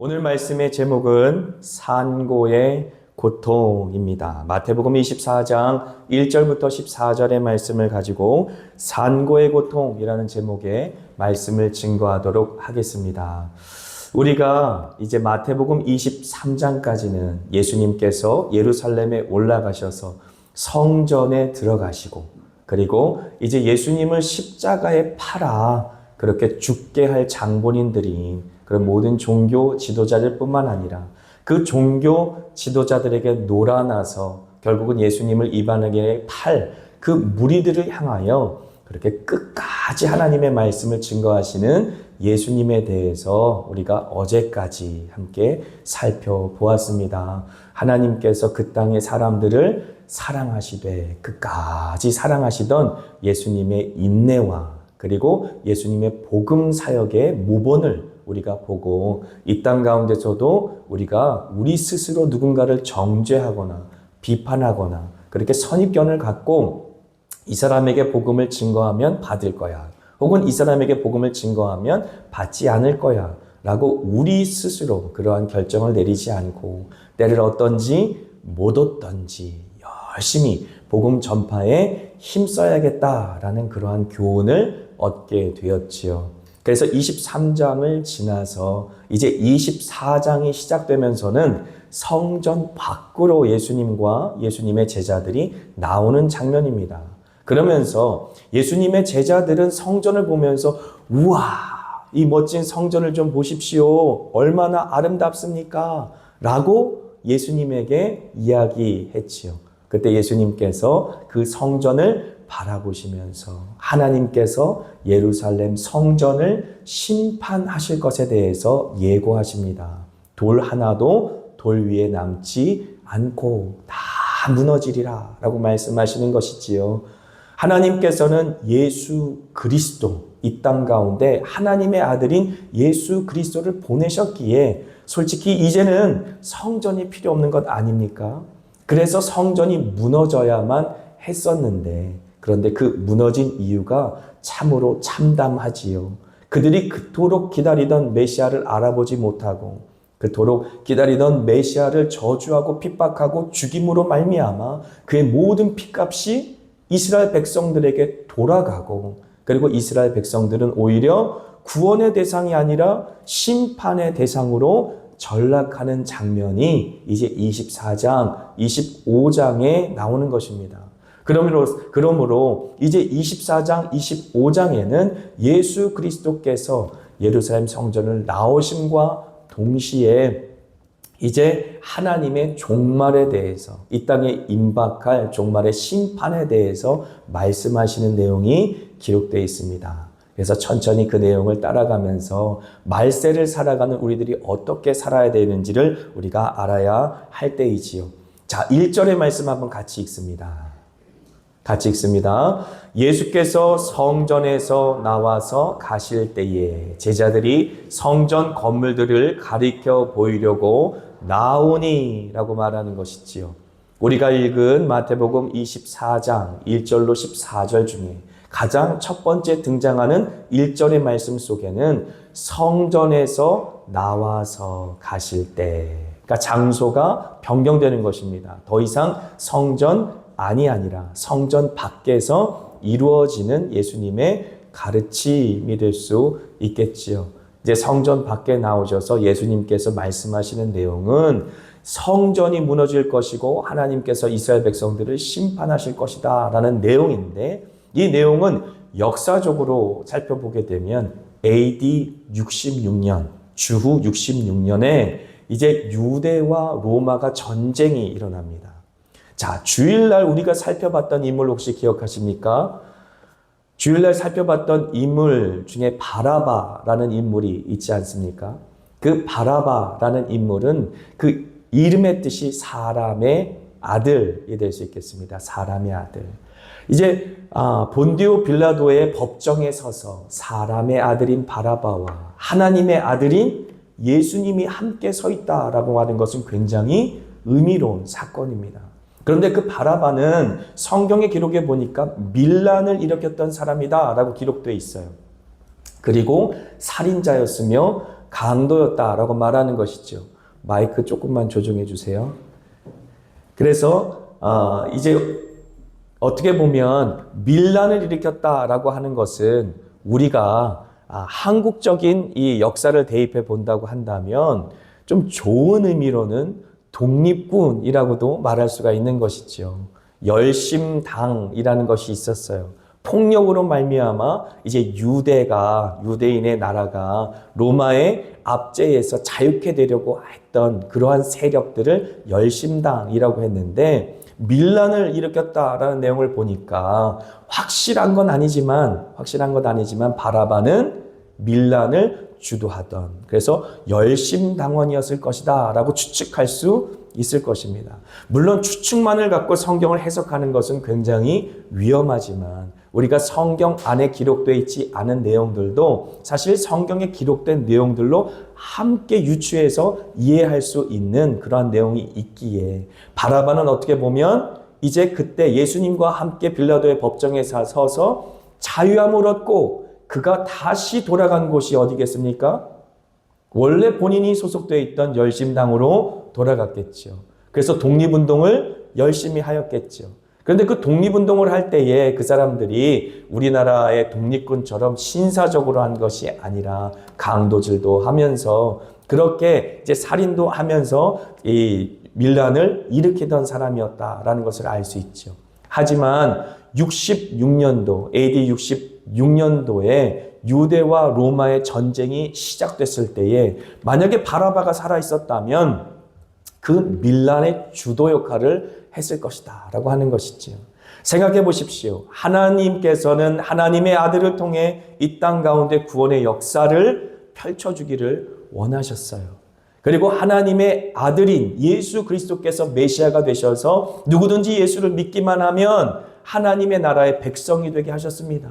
오늘 말씀의 제목은 산고의 고통입니다. 마태복음 24장 1절부터 14절의 말씀을 가지고 산고의 고통이라는 제목의 말씀을 증거하도록 하겠습니다. 우리가 이제 마태복음 23장까지는 예수님께서 예루살렘에 올라가셔서 성전에 들어가시고, 그리고 이제 예수님을 십자가에 팔아 그렇게 죽게 할 장본인들이 그런 모든 종교 지도자들 뿐만 아니라 그 종교 지도자들에게 놀아나서 결국은 예수님을 이방인에게 팔 그 무리들을 향하여 그렇게 끝까지 하나님의 말씀을 증거하시는 예수님에 대해서 우리가 어제까지 함께 살펴보았습니다. 하나님께서 그 땅의 사람들을 사랑하시되 끝까지 사랑하시던 예수님의 인내와 그리고 예수님의 복음 사역의 모본을 우리가 보고, 이 땅 가운데서도 우리가 우리 스스로 누군가를 정죄하거나 비판하거나 그렇게 선입견을 갖고 이 사람에게 복음을 증거하면 받을 거야, 혹은 이 사람에게 복음을 증거하면 받지 않을 거야 라고 우리 스스로 그러한 결정을 내리지 않고 때를 얻든지 못 얻든지 열심히 복음 전파에 힘써야겠다라는 그러한 교훈을 얻게 되었지요. 그래서 23장을 지나서 이제 24장이 시작되면서는 성전 밖으로 예수님과 예수님의 제자들이 나오는 장면입니다. 그러면서 예수님의 제자들은 성전을 보면서 우와, 이 멋진 성전을 좀 보십시오. 얼마나 아름답습니까? 라고 예수님에게 이야기했지요. 그때 예수님께서 그 성전을 바라보시면서 하나님께서 예루살렘 성전을 심판하실 것에 대해서 예고하십니다. 돌 하나도 돌 위에 남지 않고 다 무너지리라 라고 말씀하시는 것이지요. 하나님께서는 예수 그리스도, 이 땅 가운데 하나님의 아들인 예수 그리스도를 보내셨기에 솔직히 이제는 성전이 필요 없는 것 아닙니까? 그래서 성전이 무너져야만 했었는데, 그런데 그 무너진 이유가 참으로 참담하지요. 그들이 그토록 기다리던 메시아를 알아보지 못하고 그토록 기다리던 메시아를 저주하고 핍박하고 죽임으로 말미암아 그의 모든 핏값이 이스라엘 백성들에게 돌아가고, 그리고 이스라엘 백성들은 오히려 구원의 대상이 아니라 심판의 대상으로 전락하는 장면이 이제 24장, 25장에 나오는 것입니다. 그러므로 이제 24장, 25장에는 예수 그리스도께서 예루살렘 성전을 나오심과 동시에 이제 하나님의 종말에 대해서, 이 땅에 임박할 종말의 심판에 대해서 말씀하시는 내용이 기록되어 있습니다. 그래서 천천히 그 내용을 따라가면서 말세를 살아가는 우리들이 어떻게 살아야 되는지를 우리가 알아야 할 때이지요. 자, 1절의 말씀 한번 같이 읽습니다. 같이 읽습니다. 예수께서 성전에서 나와서 가실 때에 제자들이 성전 건물들을 가리켜 보이려고 나오니 라고 말하는 것이지요. 우리가 읽은 마태복음 24장 1절로 14절 중에 가장 첫 번째 등장하는 1절의 말씀 속에는 성전에서 나와서 가실 때, 그러니까 장소가 변경되는 것입니다. 더 이상 성전 안이 아니라 성전 밖에서 이루어지는 예수님의 가르침이 될 수 있겠지요. 이제 성전 밖에 나오셔서 예수님께서 말씀하시는 내용은 성전이 무너질 것이고 하나님께서 이스라엘 백성들을 심판하실 것이다 라는 내용인데, 이 내용은 역사적으로 살펴보게 되면 AD 66년, 주후 66년에 이제 유대와 로마가 전쟁이 일어납니다. 자, 주일날 우리가 살펴봤던 인물 혹시 기억하십니까? 주일날 살펴봤던 인물 중에 바라바라는 인물이 있지 않습니까? 그 바라바라는 인물은 그 이름의 뜻이 사람의 아들이 될 수 있겠습니다. 사람의 아들. 이제 본디오 빌라도의 법정에 서서 사람의 아들인 바라바와 하나님의 아들인 예수님이 함께 서 있다라고 하는 것은 굉장히 의미로운 사건입니다. 그런데 그 바라바는 성경의 기록에 보니까 밀란을 일으켰던 사람이다 라고 기록되어 있어요. 그리고 살인자였으며 강도였다라고 말하는 것이죠. 마이크 조금만 조정해 주세요. 그래서 이제 어떻게 보면 밀란을 일으켰다라고 하는 것은 우리가 한국적인 이 역사를 대입해 본다고 한다면 좀 좋은 의미로는 독립군이라고도 말할 수가 있는 것이죠. 열심당이라는 것이 있었어요. 폭력으로 말미암아 이제 유대인의 나라가 로마의 압제에서 자유케 되려고 했던 그러한 세력들을 열심당이라고 했는데, 밀란을 일으켰다라는 내용을 보니까 확실한 건 아니지만 바라바는 밀란을 주도하던, 그래서 열심당원이었을 것이다 라고 추측할 수 있을 것입니다. 물론 추측만을 갖고 성경을 해석하는 것은 굉장히 위험하지만 우리가 성경 안에 기록되어 있지 않은 내용들도 사실 성경에 기록된 내용들로 함께 유추해서 이해할 수 있는 그러한 내용이 있기에, 바라바는 어떻게 보면 이제 그때 예수님과 함께 빌라도의 법정에 서서 자유함을 얻고 그가 다시 돌아간 곳이 어디겠습니까? 원래 본인이 소속되어 있던 열심당으로 돌아갔겠죠. 그래서 독립운동을 열심히 하였겠죠. 그런데 그 독립운동을 할 때에 그 사람들이 우리나라의 독립군처럼 신사적으로 한 것이 아니라 강도질도 하면서 그렇게 이제 살인도 하면서 이 밀란을 일으키던 사람이었다라는 것을 알 수 있죠. 하지만 66년도, AD 66년도에 유대와 로마의 전쟁이 시작됐을 때에 만약에 바라바가 살아있었다면 그 밀란의 주도 역할을 했을 것이다 라고 하는 것이지요. 생각해 보십시오. 하나님께서는 하나님의 아들을 통해 이 땅 가운데 구원의 역사를 펼쳐주기를 원하셨어요. 그리고 하나님의 아들인 예수 그리스도께서 메시아가 되셔서 누구든지 예수를 믿기만 하면 하나님의 나라의 백성이 되게 하셨습니다.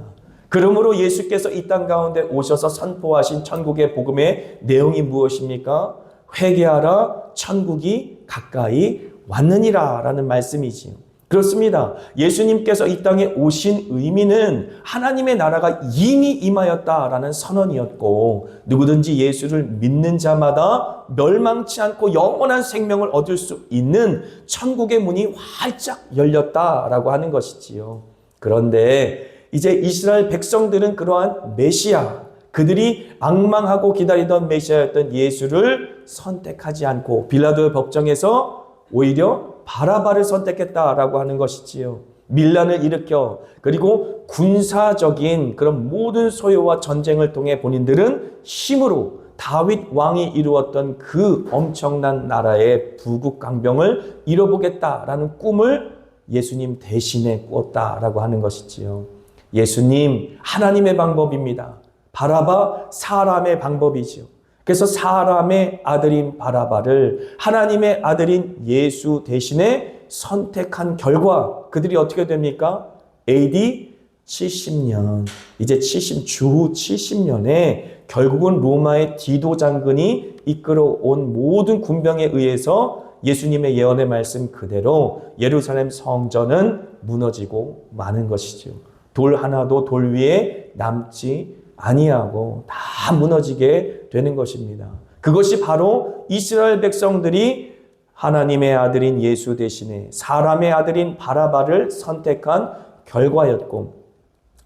그러므로 예수께서 이 땅 가운데 오셔서 선포하신 천국의 복음의 내용이 무엇입니까? 회개하라, 천국이 가까이 왔느니라 라는 말씀이지요. 그렇습니다. 예수님께서 이 땅에 오신 의미는 하나님의 나라가 이미 임하였다라는 선언이었고, 누구든지 예수를 믿는 자마다 멸망치 않고 영원한 생명을 얻을 수 있는 천국의 문이 활짝 열렸다라고 하는 것이지요. 그런데 이제 이스라엘 백성들은 그러한 메시아, 그들이 앙망하고 기다리던 메시아였던 예수를 선택하지 않고 빌라도의 법정에서 오히려 바라바를 선택했다라고 하는 것이지요. 밀란을 일으켜 그리고 군사적인 그런 모든 소요와 전쟁을 통해 본인들은 힘으로 다윗 왕이 이루었던 그 엄청난 나라의 부국 강병을 이뤄보겠다라는 꿈을 예수님 대신에 꾸었다라고 하는 것이지요. 예수님 하나님의 방법입니다. 바라바 사람의 방법이지요. 그래서 사람의 아들인 바라바를 하나님의 아들인 예수 대신에 선택한 결과 그들이 어떻게 됩니까? AD 70년, 이제 주후 70년에 결국은 로마의 디도 장군이 이끌어온 모든 군병에 의해서 예수님의 예언의 말씀 그대로 예루살렘 성전은 무너지고 마는 것이죠. 돌 하나도 돌 위에 남지 아니하고 다 무너지게 되는 것입니다. 그것이 바로 이스라엘 백성들이 하나님의 아들인 예수 대신에 사람의 아들인 바라바를 선택한 결과였고,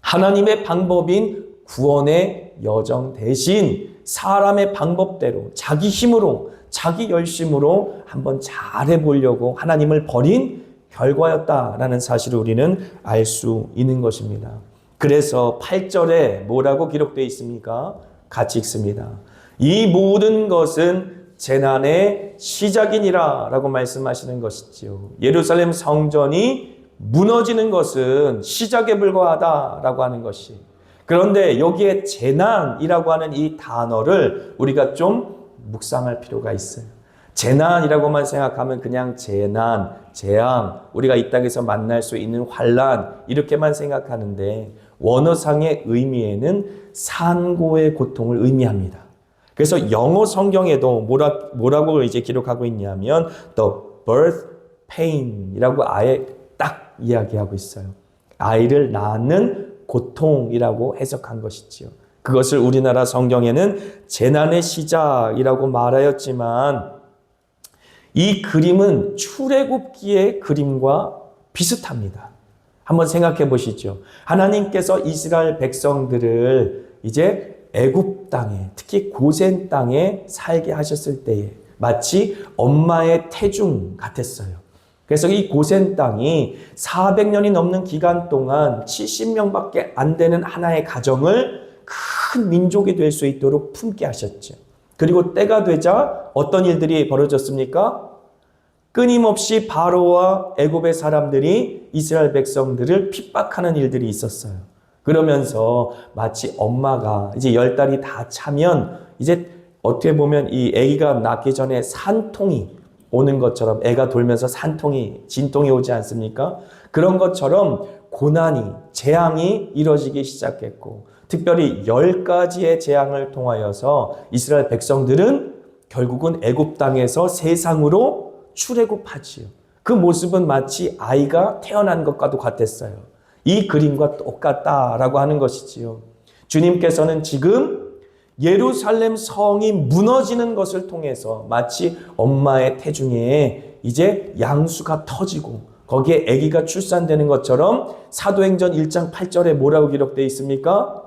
하나님의 방법인 구원의 여정 대신 사람의 방법대로 자기 힘으로 자기 열심으로 한번 잘해보려고 하나님을 버린 결과였다라는 사실을 우리는 알 수 있는 것입니다. 그래서 8절에 뭐라고 기록되어 있습니까? 같이 읽습니다. 이 모든 것은 재난의 시작이니라 라고 말씀하시는 것이지요. 예루살렘 성전이 무너지는 것은 시작에 불과하다라고 하는 것이. 그런데 여기에 재난이라고 하는 이 단어를 우리가 좀 묵상할 필요가 있어요. 재난이라고만 생각하면 그냥 재난, 재앙, 우리가 이 땅에서 만날 수 있는 환난 이렇게만 생각하는데 원어상의 의미에는 산고의 고통을 의미합니다. 그래서 영어 성경에도 뭐라고 이제 기록하고 있냐면 the birth pain이라고 아예 딱 이야기하고 있어요. 아이를 낳는 고통이라고 해석한 것이지요. 그것을 우리나라 성경에는 재난의 시작이라고 말하였지만 이 그림은 출애굽기의 그림과 비슷합니다. 한번 생각해 보시죠. 하나님께서 이스라엘 백성들을 이제 애굽 땅에, 특히 고센 땅에 살게 하셨을 때에 마치 엄마의 태중 같았어요. 그래서 이 고센 땅이 400년이 넘는 기간 동안 70명밖에 안 되는 하나의 가정을 큰 민족이 될 수 있도록 품게 하셨죠. 그리고 때가 되자 어떤 일들이 벌어졌습니까? 끊임없이 바로와 애굽의 사람들이 이스라엘 백성들을 핍박하는 일들이 있었어요. 그러면서 마치 엄마가 이제 10달이 다 차면 이제 어떻게 보면 이 아기가 낳기 전에 산통이 오는 것처럼, 애가 돌면서 진통이 오지 않습니까? 그런 것처럼 고난이, 재앙이 이뤄지기 시작했고, 특별히 10가지의 재앙을 통하여서 이스라엘 백성들은 결국은 애굽 땅에서 세상으로 출애굽하지요. 그 모습은 마치 아이가 태어난 것과도 같았어요. 이 그림과 똑같다라고 하는 것이지요. 주님께서는 지금 예루살렘 성이 무너지는 것을 통해서 마치 엄마의 태중에 이제 양수가 터지고 거기에 아기가 출산되는 것처럼 사도행전 1장 8절에 뭐라고 기록되어 있습니까?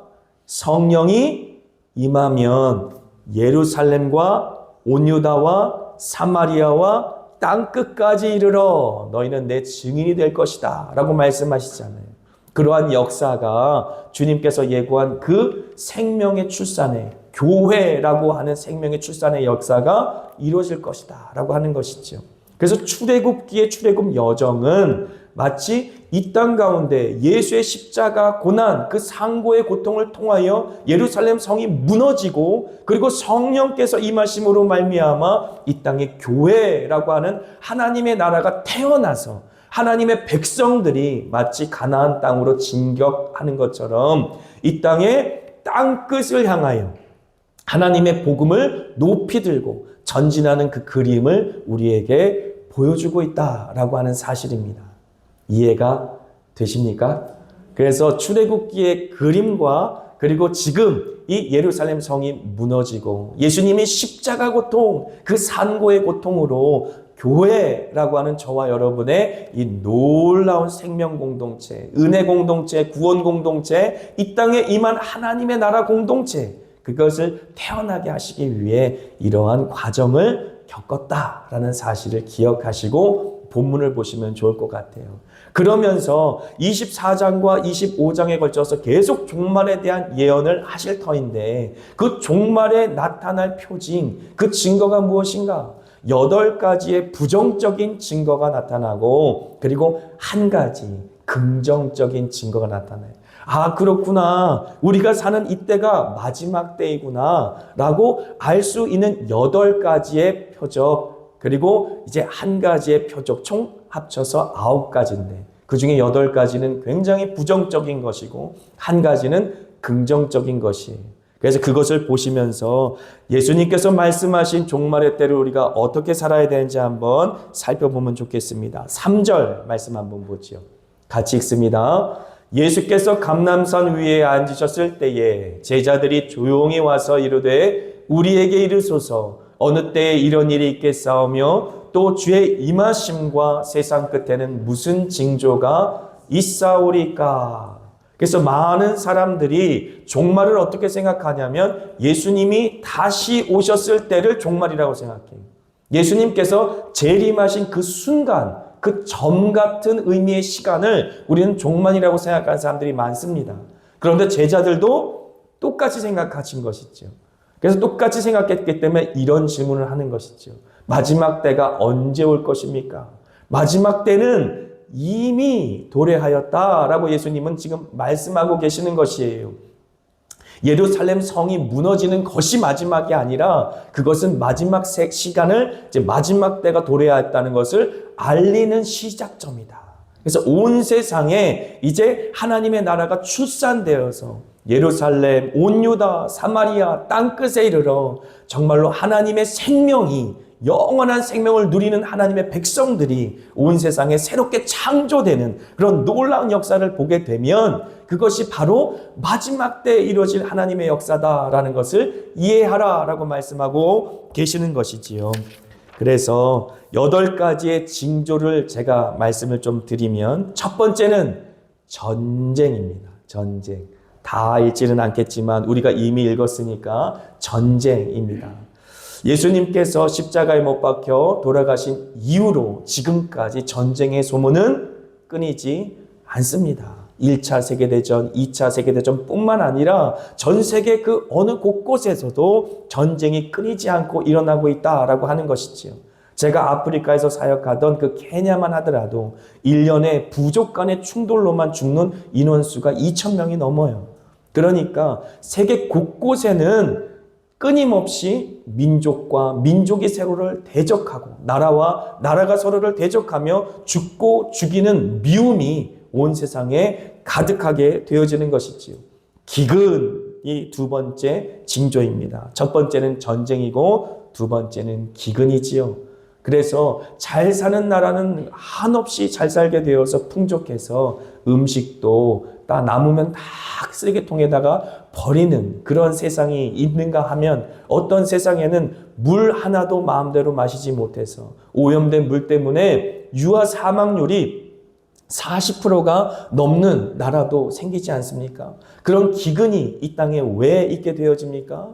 성령이 임하면 예루살렘과 온 유다와 사마리아와 땅끝까지 이르러 너희는 내 증인이 될 것이다 라고 말씀하시잖아요. 그러한 역사가 주님께서 예고한 그 생명의 출산의, 교회라고 하는 생명의 출산의 역사가 이루어질 것이다 라고 하는 것이죠. 그래서 출애굽기의 출애굽 여정은 마치 이 땅 가운데 예수의 십자가 고난, 그 상고의 고통을 통하여 예루살렘 성이 무너지고 그리고 성령께서 임하심으로 말미암아 이 땅의 교회라고 하는 하나님의 나라가 태어나서 하나님의 백성들이 마치 가나안 땅으로 진격하는 것처럼 이 땅의 땅끝을 향하여 하나님의 복음을 높이 들고 전진하는 그 그림을 우리에게 보여주고 있다라고 하는 사실입니다. 이해가 되십니까? 그래서 출애굽기의 그림과 그리고 지금 이 예루살렘 성이 무너지고 예수님이 십자가 고통, 그 산고의 고통으로 교회라고 하는 저와 여러분의 이 놀라운 생명 공동체, 은혜 공동체, 구원 공동체, 이 땅에 임한 하나님의 나라 공동체, 그것을 태어나게 하시기 위해 이러한 과정을 겪었다라는 사실을 기억하시고 본문을 보시면 좋을 것 같아요. 그러면서 24장과 25장에 걸쳐서 계속 종말에 대한 예언을 하실 터인데 그 종말에 나타날 표징, 그 증거가 무엇인가? 8가지의 부정적인 증거가 나타나고 그리고 한 가지 긍정적인 증거가 나타나요. 아, 그렇구나. 우리가 사는 이때가 마지막 때이구나 라고 알 수 있는 8가지의 표적, 그리고 이제 한 가지의 표적, 총 합쳐서 9가지인데 그 중에 8가지는 굉장히 부정적인 것이고 한 가지는 긍정적인 것이에요. 그래서 그것을 보시면서 예수님께서 말씀하신 종말의 때를 우리가 어떻게 살아야 되는지 한번 살펴보면 좋겠습니다. 3절 말씀 한번 보죠. 같이 읽습니다. 예수께서 감람산 위에 앉으셨을 때에 제자들이 조용히 와서 이르되 우리에게 이르소서 어느 때에 이런 일이 있겠사오며 또 주의 임하심과 세상 끝에는 무슨 징조가 있사오리까. 그래서 많은 사람들이 종말을 어떻게 생각하냐면 예수님이 다시 오셨을 때를 종말이라고 생각해요. 예수님께서 재림하신 그 순간, 그 점 같은 의미의 시간을 우리는 종말이라고 생각하는 사람들이 많습니다. 그런데 제자들도 똑같이 생각하신 것이죠. 그래서 똑같이 생각했기 때문에 이런 질문을 하는 것이죠. 마지막 때가 언제 올 것입니까? 마지막 때는 이미 도래하였다라고 예수님은 지금 말씀하고 계시는 것이에요. 예루살렘 성이 무너지는 것이 마지막이 아니라 그것은 마지막 시간을 이제 마지막 때가 도래하였다는 것을 알리는 시작점이다. 그래서 온 세상에 이제 하나님의 나라가 출산되어서 예루살렘, 온 유다, 사마리아, 땅끝에 이르러 정말로 하나님의 생명이 영원한 생명을 누리는 하나님의 백성들이 온 세상에 새롭게 창조되는 그런 놀라운 역사를 보게 되면 그것이 바로 마지막 때에 이루어질 하나님의 역사다라는 것을 이해하라라고 말씀하고 계시는 것이지요. 그래서 8가지의 징조를 제가 말씀을 좀 드리면 첫 번째는 전쟁입니다. 전쟁. 다 읽지는 않겠지만 우리가 이미 읽었으니까 전쟁입니다. 예수님께서 십자가에 못 박혀 돌아가신 이후로 지금까지 전쟁의 소문은 끊이지 않습니다. 1차 세계대전, 2차 세계대전 뿐만 아니라 전 세계 그 어느 곳곳에서도 전쟁이 끊이지 않고 일어나고 있다라고 하는 것이지요. 제가 아프리카에서 사역하던 그 케냐만 하더라도 1년에 부족 간의 충돌로만 죽는 인원수가 2,000명이 넘어요. 그러니까 세계 곳곳에는 끊임없이 민족과 민족이 서로를 대적하고 나라와 나라가 서로를 대적하며 죽고 죽이는 미움이 온 세상에 가득하게 되어지는 것이지요. 기근이 두 번째 징조입니다. 첫 번째는 전쟁이고 두 번째는 기근이지요. 그래서 잘 사는 나라는 한없이 잘 살게 되어서 풍족해서 음식도 다 남으면 다 쓰레기통에다가 버리는 그런 세상이 있는가 하면 어떤 세상에는 물 하나도 마음대로 마시지 못해서 오염된 물 때문에 유아 사망률이 40%가 넘는 나라도 생기지 않습니까? 그런 기근이 이 땅에 왜 있게 되어집니까?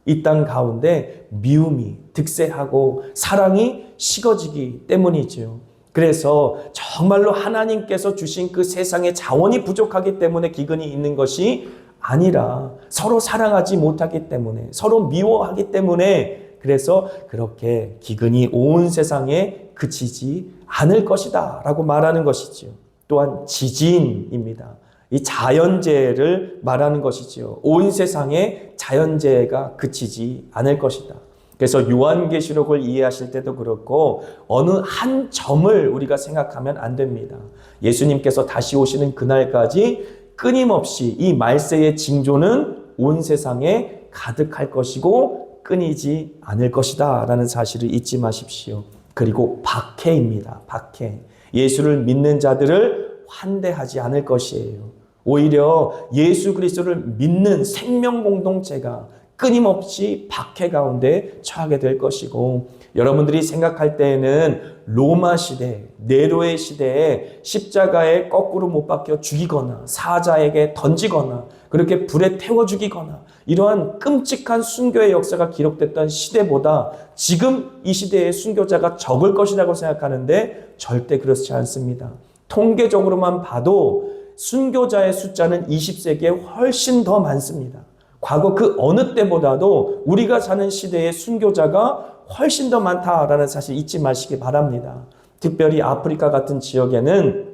이 땅 가운데 미움이 득세하고 사랑이 식어지기 때문이죠. 그래서 정말로 하나님께서 주신 그 세상의 자원이 부족하기 때문에 기근이 있는 것이 아니라 서로 사랑하지 못하기 때문에 서로 미워하기 때문에 그래서 그렇게 기근이 온 세상에 그치지 않을 것이다 라고 말하는 것이지요. 또한 지진입니다. 이 자연재해를 말하는 것이지요. 온 세상에 자연재해가 그치지 않을 것이다. 그래서 요한계시록을 이해하실 때도 그렇고 어느 한 점을 우리가 생각하면 안 됩니다. 예수님께서 다시 오시는 그날까지 끊임없이 이 말세의 징조는 온 세상에 가득할 것이고 끊이지 않을 것이다 라는 사실을 잊지 마십시오. 그리고 박해입니다. 박해. 예수를 믿는 자들을 환대하지 않을 것이에요. 오히려 예수 그리스도를 믿는 생명 공동체가 끊임없이 박해 가운데 처하게 될 것이고 여러분들이 생각할 때에는 로마 시대, 네로의 시대에 십자가에 거꾸로 못 박혀 죽이거나 사자에게 던지거나 그렇게 불에 태워 죽이거나 이러한 끔찍한 순교의 역사가 기록됐던 시대보다 지금 이 시대의 순교자가 적을 것이라고 생각하는데 절대 그렇지 않습니다. 통계적으로만 봐도 순교자의 숫자는 20세기에 훨씬 더 많습니다. 과거 그 어느 때보다도 우리가 사는 시대의 순교자가 훨씬 더 많다라는 사실 잊지 마시기 바랍니다. 특별히 아프리카 같은 지역에는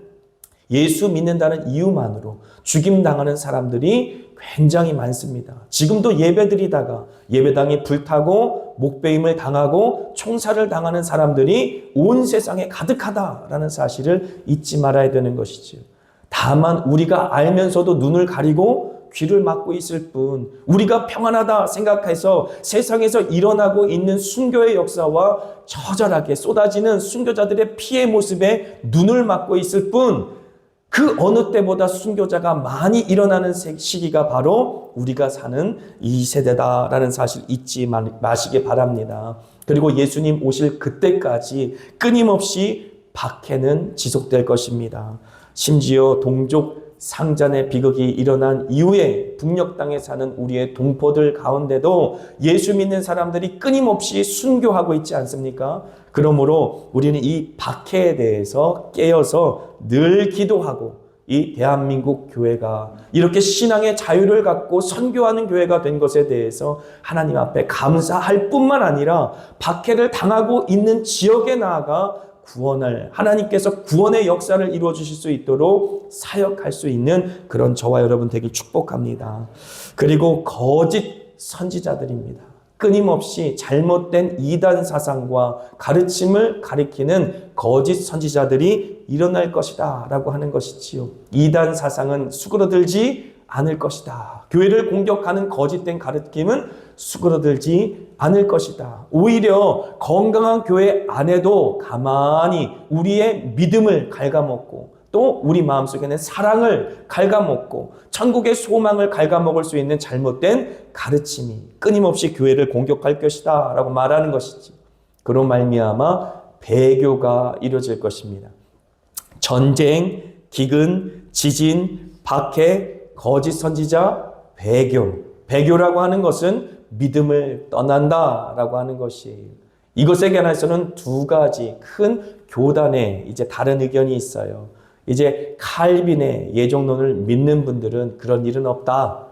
예수 믿는다는 이유만으로 죽임당하는 사람들이 굉장히 많습니다. 지금도 예배드리다가 예배당이 불타고 목베임을 당하고 총살을 당하는 사람들이 온 세상에 가득하다라는 사실을 잊지 말아야 되는 것이지요. 다만 우리가 알면서도 눈을 가리고 귀를 막고 있을 뿐 우리가 평안하다 생각해서 세상에서 일어나고 있는 순교의 역사와 처절하게 쏟아지는 순교자들의 피해 모습에 눈을 막고 있을 뿐 그 어느 때보다 순교자가 많이 일어나는 시기가 바로 우리가 사는 이 세대다라는 사실 잊지 마시기 바랍니다. 그리고 예수님 오실 그때까지 끊임없이 박해는 지속될 것입니다. 심지어 동족 상잔의 비극이 일어난 이후에 북녘 땅에 사는 우리의 동포들 가운데도 예수 믿는 사람들이 끊임없이 순교하고 있지 않습니까? 그러므로 우리는 이 박해에 대해서 깨어서 늘 기도하고 이 대한민국 교회가 이렇게 신앙의 자유를 갖고 선교하는 교회가 된 것에 대해서 하나님 앞에 감사할 뿐만 아니라 박해를 당하고 있는 지역에 나아가 구원을 하나님께서 구원의 역사를 이루어 주실 수 있도록 사역할 수 있는 그런 저와 여러분 되길 축복합니다. 그리고 거짓 선지자들입니다. 끊임없이 잘못된 이단 사상과 가르침을 가리키는 거짓 선지자들이 일어날 것이다 라고 하는 것이지요. 이단 사상은 수그러들지 않을 것이다. 교회를 공격하는 거짓된 가르침은 수그러들지 않을 것이다. 오히려 건강한 교회 안에도 가만히 우리의 믿음을 갉아먹고 또 우리 마음속에는 사랑을 갉아먹고 천국의 소망을 갉아먹을 수 있는 잘못된 가르침이 끊임없이 교회를 공격할 것이다 라고 말하는 것이지. 그로 말미암아 배교가 이루어질 것입니다. 전쟁, 기근, 지진, 박해, 거짓 선지자, 배교라고 하는 것은 믿음을 떠난다라고 하는 것이에요. 이것에 관해서는 두 가지 큰 교단의 이제 다른 의견이 있어요. 이제 칼빈의 예정론을 믿는 분들은 그런 일은 없다.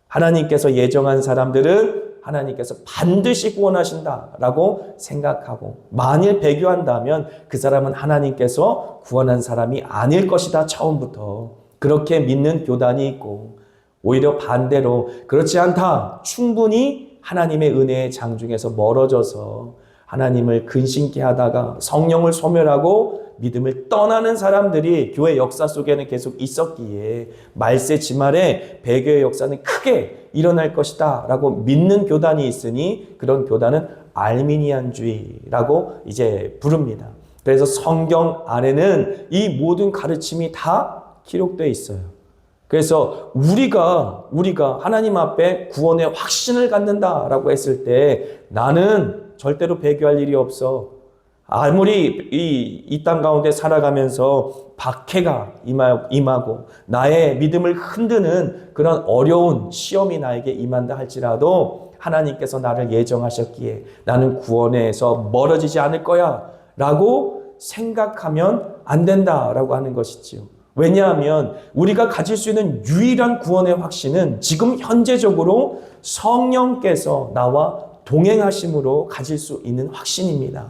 하나님께서 예정한 사람들은 하나님께서 반드시 구원하신다라고 생각하고 만일 배교한다면 그 사람은 하나님께서 구원한 사람이 아닐 것이다. 처음부터 그렇게 믿는 교단이 있고 오히려 반대로 그렇지 않다. 충분히 하나님의 은혜의 장중에서 멀어져서 하나님을 근심케 하다가 성령을 소멸하고 믿음을 떠나는 사람들이 교회 역사 속에는 계속 있었기에 말세 지말에 배교의 역사는 크게 일어날 것이다 라고 믿는 교단이 있으니 그런 교단은 알미니안주의라고 이제 부릅니다. 그래서 성경 안에는 이 모든 가르침이 다 기록되어 있어요. 그래서 우리가 하나님 앞에 구원의 확신을 갖는다라고 했을 때 나는 절대로 배교할 일이 없어. 아무리 이 땅 가운데 살아가면서 박해가 임하고 나의 믿음을 흔드는 그런 어려운 시험이 나에게 임한다 할지라도 하나님께서 나를 예정하셨기에 나는 구원에서 멀어지지 않을 거야 라고 생각하면 안 된다라고 하는 것이지요. 왜냐하면 우리가 가질 수 있는 유일한 구원의 확신은 지금 현재적으로 성령께서 나와 동행하심으로 가질 수 있는 확신입니다.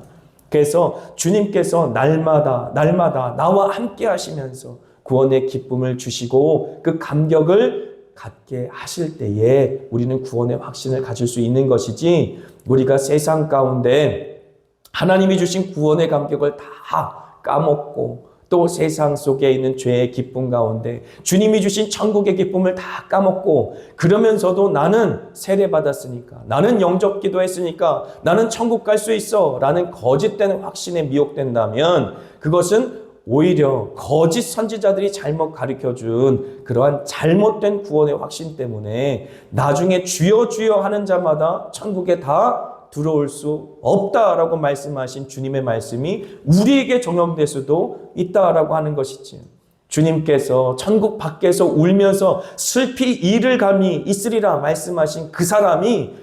그래서 주님께서 날마다 나와 함께 하시면서 구원의 기쁨을 주시고 그 감격을 갖게 하실 때에 우리는 구원의 확신을 가질 수 있는 것이지 우리가 세상 가운데 하나님이 주신 구원의 감격을 다 까먹고 또 세상 속에 있는 죄의 기쁨 가운데 주님이 주신 천국의 기쁨을 다 까먹고 그러면서도 나는 세례받았으니까 나는 영접 기도했으니까 나는 천국 갈 수 있어 라는 거짓된 확신에 미혹된다면 그것은 오히려 거짓 선지자들이 잘못 가르쳐준 그러한 잘못된 구원의 확신 때문에 나중에 주여 주여 하는 자마다 천국에 다 들어올 수 없다라고 말씀하신 주님의 말씀이 우리에게 적용될 수도 있다라고 하는 것이지. 주님께서 천국 밖에서 울면서 슬피 이를 감이 있으리라 말씀하신 그 사람이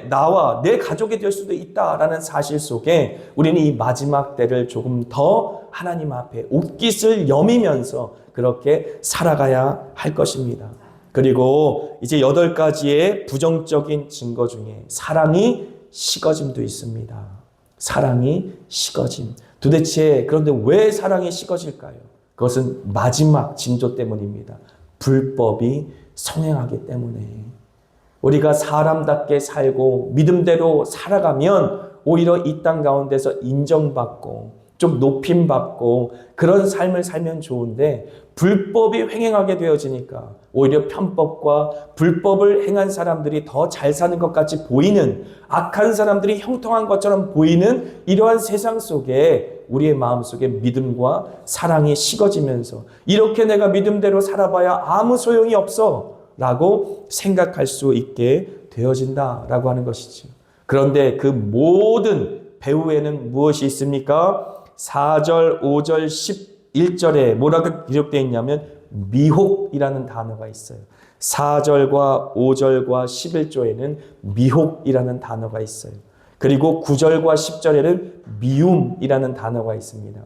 나와 내 가족이 될 수도 있다라는 사실 속에 우리는 이 마지막 때를 조금 더 하나님 앞에 옷깃을 여미면서 그렇게 살아가야 할 것입니다. 그리고 이제 8가지의 부정적인 증거 중에 사랑이 식어짐도 있습니다. 사랑이 식어짐. 도대체 그런데 왜 사랑이 식어질까요? 그것은 마지막 징조 때문입니다. 불법이 성행하기 때문에. 우리가 사람답게 살고 믿음대로 살아가면 오히려 이 땅 가운데서 인정받고 좀 높임받고 그런 삶을 살면 좋은데 불법이 횡행하게 되어지니까 오히려 편법과 불법을 행한 사람들이 더 잘 사는 것 같이 보이는 악한 사람들이 형통한 것처럼 보이는 이러한 세상 속에 우리의 마음속에 믿음과 사랑이 식어지면서 이렇게 내가 믿음대로 살아봐야 아무 소용이 없어 라고 생각할 수 있게 되어진다라고 하는 것이죠. 그런데 그 모든 배후에는 무엇이 있습니까? 4절, 5절, 11절에 뭐라고 기록되어 있냐면 미혹이라는 단어가 있어요. 4절과 5절과 11절에는 미혹이라는 단어가 있어요. 그리고 9절과 10절에는 미움이라는 단어가 있습니다.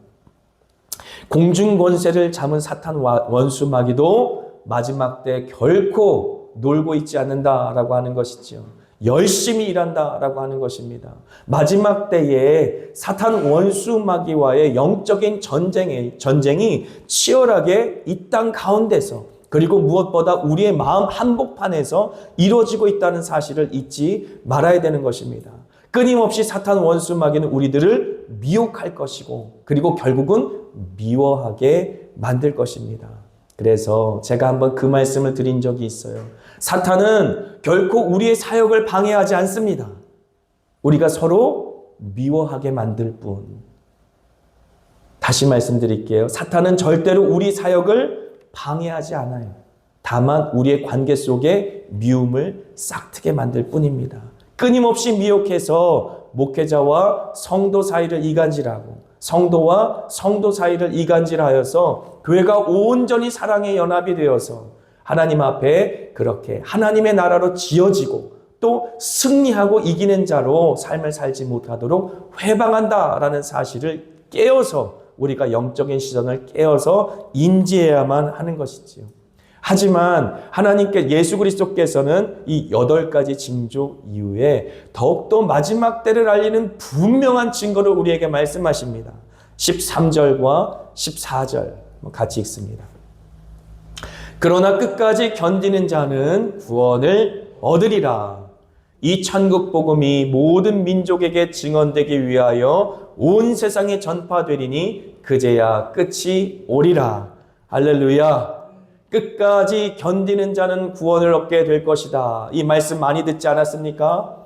공중권세를 잡은 사탄 원수 마귀도 마지막 때 결코 놀고 있지 않는다라고 하는 것이죠. 열심히 일한다라고 하는 것입니다. 마지막 때에 사탄 원수 마귀와의 영적인 전쟁이 치열하게 이 땅 가운데서 그리고 무엇보다 우리의 마음 한복판에서 이루어지고 있다는 사실을 잊지 말아야 되는 것입니다. 끊임없이 사탄 원수 마귀는 우리들을 미혹할 것이고 그리고 결국은 미워하게 만들 것입니다. 그래서 제가 한번 그 말씀을 드린 적이 있어요. 사탄은 결코 우리의 사역을 방해하지 않습니다. 우리가 서로 미워하게 만들 뿐. 다시 말씀드릴게요. 사탄은 절대로 우리 사역을 방해하지 않아요. 다만 우리의 관계 속에 미움을 싹트게 만들 뿐입니다. 끊임없이 미혹해서 목회자와 성도 사이를 이간질하고 성도와 성도 사이를 이간질하여서 교회가 온전히 사랑의 연합이 되어서 하나님 앞에 그렇게 하나님의 나라로 지어지고 또 승리하고 이기는 자로 삶을 살지 못하도록 회방한다라는 사실을 깨어서 우리가 영적인 시선을 깨어서 인지해야만 하는 것이지요. 하지만 하나님께 예수 그리스도께서는 이 8가지 징조 이후에 더욱더 마지막 때를 알리는 분명한 증거를 우리에게 말씀하십니다. 13절과 14절 같이 읽습니다. 그러나 끝까지 견디는 자는 구원을 얻으리라. 이 천국 복음이 모든 민족에게 증언되기 위하여 온 세상에 전파되리니 그제야 끝이 오리라. 할렐루야. 끝까지 견디는 자는 구원을 얻게 될 것이다. 이 말씀 많이 듣지 않았습니까?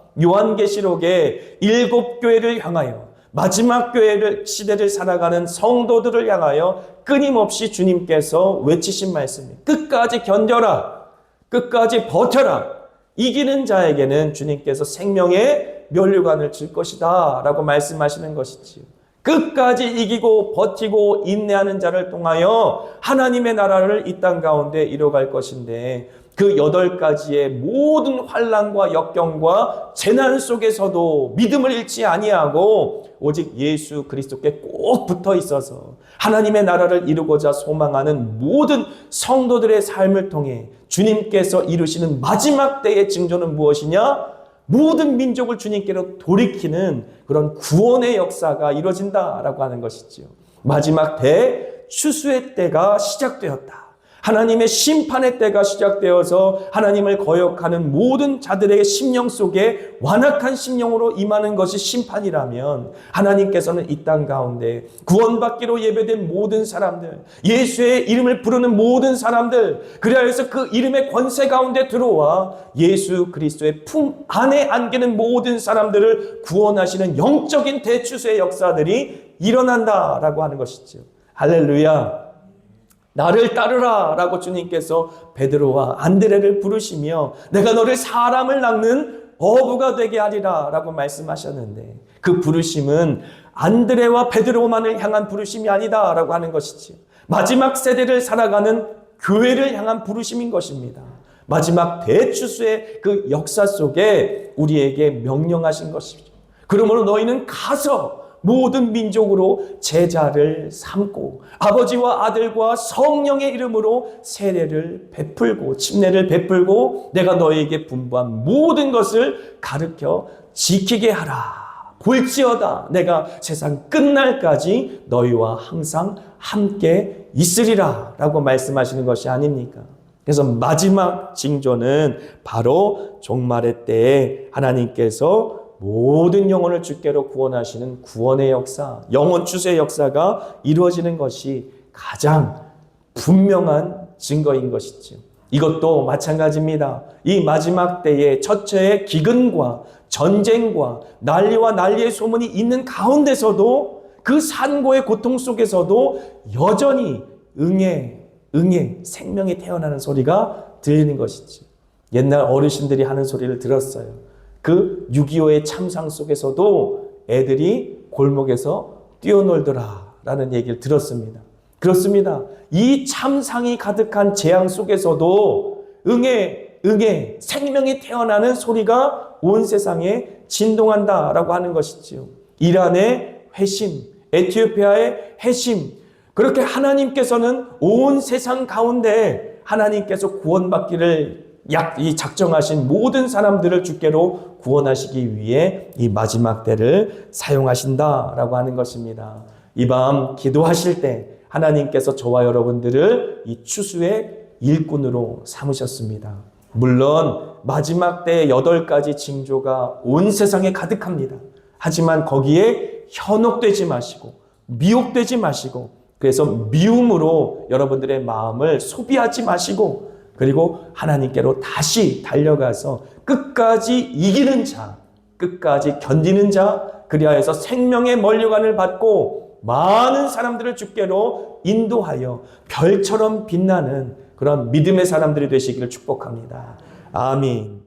요한계시록에 7교회를 향하여 마지막 교회를 시대를 살아가는 성도들을 향하여 끊임없이 주님께서 외치신 말씀이에요. 끝까지 견뎌라. 끝까지 버텨라. 이기는 자에게는 주님께서 생명의 면류관을 줄 것이다 라고 말씀하시는 것이지요. 끝까지 이기고 버티고 인내하는 자를 통하여 하나님의 나라를 이 땅 가운데 이뤄갈 것인데 그 8가지의 모든 환난과 역경과 재난 속에서도 믿음을 잃지 아니하고 오직 예수 그리스도께 꼭 붙어 있어서 하나님의 나라를 이루고자 소망하는 모든 성도들의 삶을 통해 주님께서 이루시는 마지막 때의 징조는 무엇이냐? 모든 민족을 주님께로 돌이키는 그런 구원의 역사가 이루어진다라고 하는 것이지요. 마지막 때 추수의 때가 시작되었다. 하나님의 심판의 때가 시작되어서 하나님을 거역하는 모든 자들에게 심령 속에 완악한 심령으로 임하는 것이 심판이라면 하나님께서는 이 땅 가운데 구원받기로 예배된 모든 사람들, 예수의 이름을 부르는 모든 사람들, 그래서 그 이름의 권세 가운데 들어와 예수 그리스도의 품 안에 안기는 모든 사람들을 구원하시는 영적인 대추수의 역사들이 일어난다라고 하는 것이죠. 할렐루야. 나를 따르라 라고 주님께서 베드로와 안드레를 부르시며 내가 너를 사람을 낚는 어부가 되게 하리라 라고 말씀하셨는데 그 부르심은 안드레와 베드로만을 향한 부르심이 아니다 라고 하는 것이지 마지막 세대를 살아가는 교회를 향한 부르심인 것입니다. 마지막 대추수의 그 역사 속에 우리에게 명령하신 것이죠. 그러므로 너희는 가서 모든 민족으로 제자를 삼고 아버지와 아들과 성령의 이름으로 세례를 베풀고 침례를 베풀고 내가 너희에게 분부한 모든 것을 가르쳐 지키게 하라. 볼지어다 내가 세상 끝날까지 너희와 항상 함께 있으리라 라고 말씀하시는 것이 아닙니까? 그래서 마지막 징조는 바로 종말의 때에 하나님께서 모든 영혼을 주께로 구원하시는 구원의 역사, 영혼 추수의 역사가 이루어지는 것이 가장 분명한 증거인 것이죠. 이것도 마찬가지입니다. 이 마지막 때에 첫째의 기근과 전쟁과 난리와 난리의 소문이 있는 가운데서도 그 산고의 고통 속에서도 여전히 응애 생명이 태어나는 소리가 들리는 것이죠. 옛날 어르신들이 하는 소리를 들었어요. 그 6.25의 참상 속에서도 애들이 골목에서 뛰어놀더라라는 얘기를 들었습니다. 그렇습니다. 이 참상이 가득한 재앙 속에서도 응애 생명이 태어나는 소리가 온 세상에 진동한다라고 하는 것이지요. 이란의 회심, 에티오피아의 회심, 그렇게 하나님께서는 온 세상 가운데 하나님께서 구원받기를 이 작정하신 모든 사람들을 주께로 구원하시기 위해 이 마지막 때를 사용하신다라고 하는 것입니다. 이 밤 기도하실 때 하나님께서 저와 여러분들을 이 추수의 일꾼으로 삼으셨습니다. 물론 마지막 때의 8가지 징조가 온 세상에 가득합니다. 하지만 거기에 현혹되지 마시고 미혹되지 마시고 그래서 미움으로 여러분들의 마음을 소비하지 마시고 그리고 하나님께로 다시 달려가서 끝까지 이기는 자, 끝까지 견디는 자, 그리하여서 생명의 면류관을 받고 많은 사람들을 주께로 인도하여 별처럼 빛나는 그런 믿음의 사람들이 되시기를 축복합니다. 아멘.